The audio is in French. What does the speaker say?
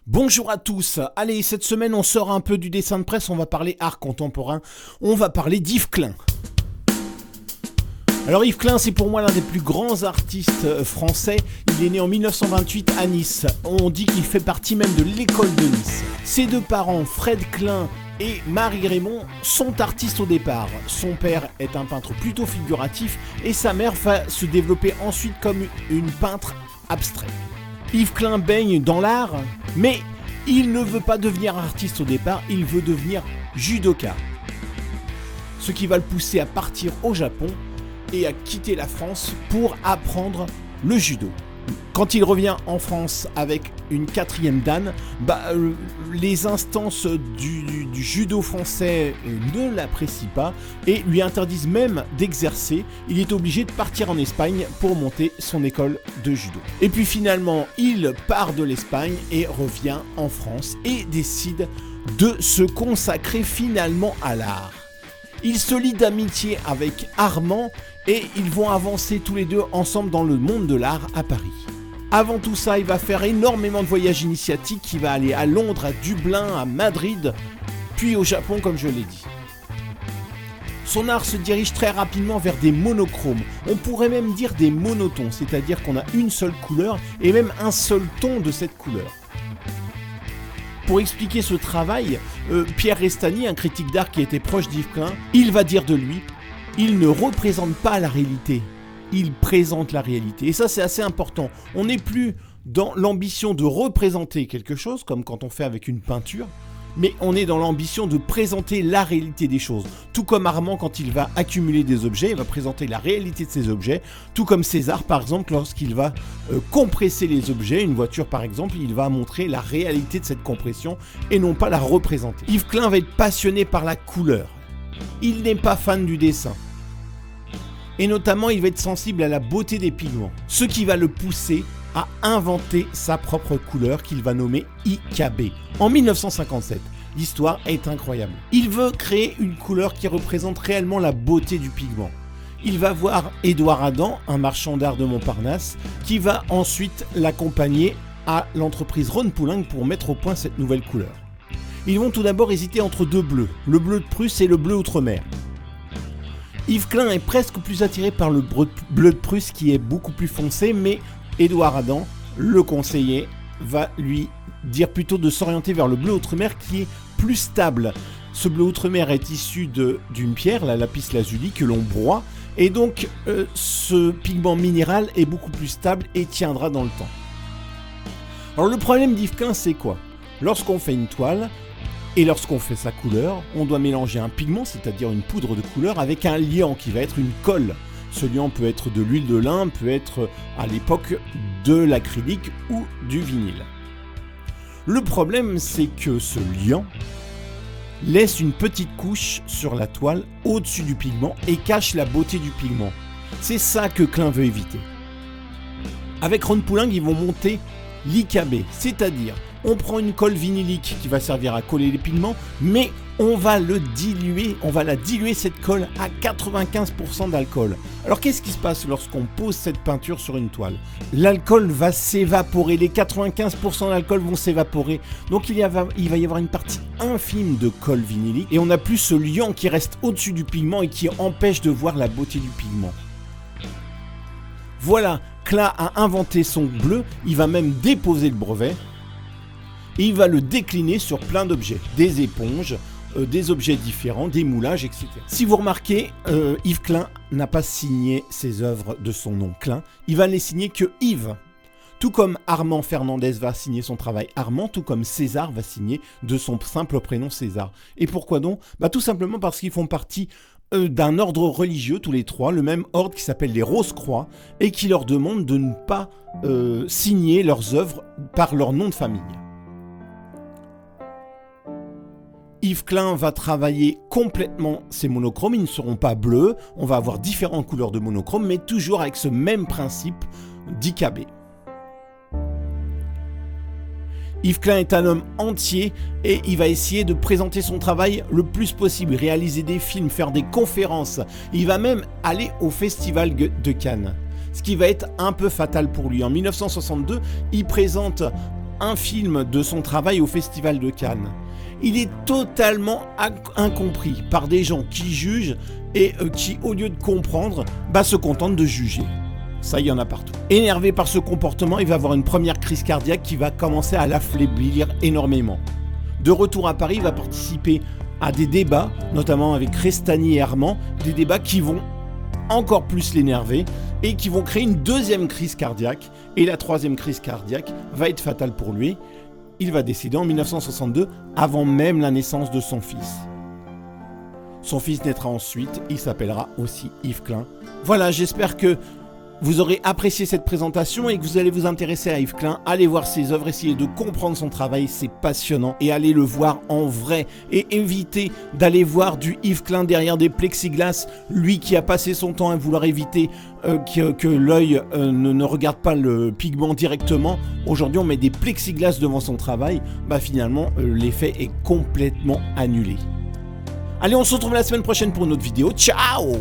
Bonjour à tous, allez cette semaine on sort un peu du dessin de presse, on va parler art contemporain, on va parler d'Yves Klein. Alors Yves Klein, c'est pour moi l'un des plus grands artistes français. Il est né en 1928 à Nice. On dit qu'il fait partie même de l'école de Nice. Ses deux parents, Fred Klein et Marie Raymond, sont artistes au départ. Son père est un peintre plutôt figuratif et sa mère va se développer ensuite comme une peintre abstraite. Yves Klein baigne dans l'art, mais il ne veut pas devenir artiste au départ, il veut devenir judoka. Ce qui va le pousser à partir au Japon et à quitter la France pour apprendre le judo. Quand il revient en France avec une quatrième dan, les instances du judo français ne l'apprécient pas et lui interdisent même d'exercer. Il est obligé de partir en Espagne pour monter son école de judo. Et puis finalement, il part de l'Espagne et revient en France et décide de se consacrer finalement à l'art. Il se lie d'amitié avec Armand et ils vont avancer tous les deux ensemble dans le monde de l'art à Paris. Avant tout ça, il va faire énormément de voyages initiatiques, il va aller à Londres, à Dublin, à Madrid, puis au Japon comme je l'ai dit. Son art se dirige très rapidement vers des monochromes, on pourrait même dire des monotons, c'est-à-dire qu'on a une seule couleur et même un seul ton de cette couleur. Pour expliquer ce travail, Pierre Restany, un critique d'art qui était proche d'Yves Klein, il va dire de lui « Il ne représente pas la réalité, il présente la réalité ». Et ça, c'est assez important. On n'est plus dans l'ambition de représenter quelque chose, comme quand on fait avec une peinture, mais on est dans l'ambition de présenter la réalité des choses. Tout comme Armand, quand il va accumuler des objets, il va présenter la réalité de ces objets. Tout comme César, par exemple, lorsqu'il va compresser les objets, une voiture par exemple, il va montrer la réalité de cette compression et non pas la représenter. Yves Klein va être passionné par la couleur. Il n'est pas fan du dessin. Et notamment, il va être sensible à la beauté des pigments. Ce qui va le pousser à inventer sa propre couleur qu'il va nommer IKB. En 1957, l'histoire est incroyable. Il veut créer une couleur qui représente réellement la beauté du pigment. Il va voir Édouard Adam, un marchand d'art de Montparnasse, qui va ensuite l'accompagner à l'entreprise Rhône Poulenc pour mettre au point cette nouvelle couleur. Ils vont tout d'abord hésiter entre deux bleus, le bleu de Prusse et le bleu outre-mer. Yves Klein est presque plus attiré par le bleu de Prusse qui est beaucoup plus foncé, mais Édouard Adam, le conseiller, va lui dire plutôt de s'orienter vers le bleu outre-mer qui est plus stable. Ce bleu outre-mer est issu d'une pierre, la lapis lazuli, que l'on broie, et donc ce pigment minéral est beaucoup plus stable et tiendra dans le temps. Alors le problème d'Yves Klein, c'est quoi ? Lorsqu'on fait une toile, et lorsqu'on fait sa couleur, on doit mélanger un pigment, c'est-à-dire une poudre de couleur, avec un liant qui va être une colle. Ce liant peut être de l'huile de lin, peut être à l'époque de l'acrylique ou du vinyle. Le problème, c'est que ce liant laisse une petite couche sur la toile au-dessus du pigment et cache la beauté du pigment. C'est ça que Klein veut éviter. Avec Rhône Poulenc, ils vont monter l'IKB, c'est-à-dire on prend une colle vinylique qui va servir à coller les pigments, mais on va la diluer cette colle à 95% d'alcool. Alors qu'est-ce qui se passe lorsqu'on pose cette peinture sur une toile ? L'alcool va s'évaporer, les 95% d'alcool vont s'évaporer, donc il va y avoir une partie infime de colle vinylique, et on n'a plus ce liant qui reste au-dessus du pigment et qui empêche de voir la beauté du pigment. Voilà, Klein a inventé son bleu, il va même déposer le brevet, et il va le décliner sur plein d'objets, des éponges, des objets différents, des moulages, etc. Si vous remarquez, Yves Klein n'a pas signé ses œuvres de son nom Klein, il va les signer que Yves. Tout comme Armand Fernandez va signer son travail Armand, tout comme César va signer de son simple prénom César. Et pourquoi donc ? Tout simplement parce qu'ils font partie d'un ordre religieux, tous les trois, le même ordre qui s'appelle les Rose-Croix, et qui leur demande de ne pas signer leurs œuvres par leur nom de famille. Yves Klein va travailler complètement ces monochromes, ils ne seront pas bleus, on va avoir différentes couleurs de monochrome, mais toujours avec ce même principe d'IKB. Yves Klein est un homme entier et il va essayer de présenter son travail le plus possible, réaliser des films, faire des conférences, il va même aller au Festival de Cannes. Ce qui va être un peu fatal pour lui. En 1962, il présente un film de son travail au Festival de Cannes. Il est totalement incompris par des gens qui jugent et qui, au lieu de comprendre, se contentent de juger. Ça, il y en a partout. Énervé par ce comportement, il va avoir une première crise cardiaque qui va commencer à l'affaiblir énormément. De retour à Paris, il va participer à des débats, notamment avec Restani et Armand, des débats qui vont encore plus l'énerver et qui vont créer une deuxième crise cardiaque. Et la troisième crise cardiaque va être fatale pour lui. Il va décéder en 1962, avant même la naissance de son fils. Son fils naîtra ensuite, il s'appellera aussi Yves Klein. Voilà, j'espère que vous aurez apprécié cette présentation et que vous allez vous intéresser à Yves Klein. Allez voir ses œuvres, essayez de comprendre son travail, c'est passionnant. Et allez le voir en vrai. Et évitez d'aller voir du Yves Klein derrière des plexiglas. Lui qui a passé son temps à vouloir éviter que l'œil ne regarde pas le pigment directement. Aujourd'hui, on met des plexiglas devant son travail. Finalement, l'effet est complètement annulé. Allez, on se retrouve la semaine prochaine pour une autre vidéo. Ciao!